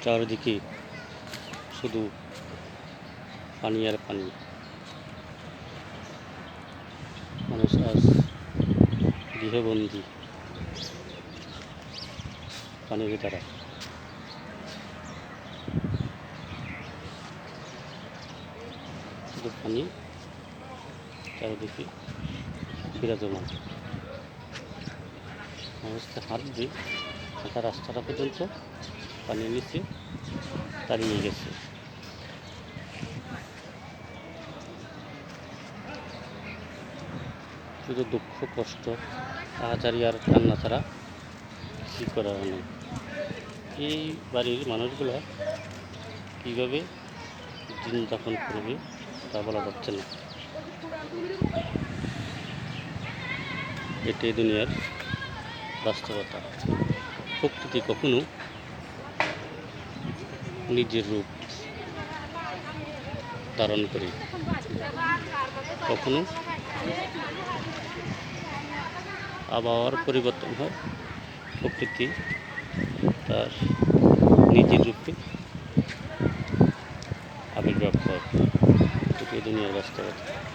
চারিদিকে শুধু পানি আর পানি। মানুষ আজ গৃহবন্দী পানির দ্বারা। শুধু পানি চারিদিকে বিরাজমান। মানুষকে হাত দিয়ে হাঁটা রাস্তাটা পর্যন্ত পানির নিচে দাঁড়িয়ে গেছে। শুধু দুঃখ, কষ্ট, আহাজারি আর কান্না ছাড়া কি করার নেই। এই বাড়ির মানুষগুলো কীভাবে দিন যাপন করবে তা বলা যাচ্ছে না। এটাই দুনিয়ার বাস্তবতা। প্রকৃতি কখনো নিজের রূপ ধারণ করে, কখনো আবহাওয়ার পরিবর্তন হয়, প্রকৃতি তার নিজের রূপে আবির্ভাব হয়। এটাই দুনিয়ার বাস্তবতা।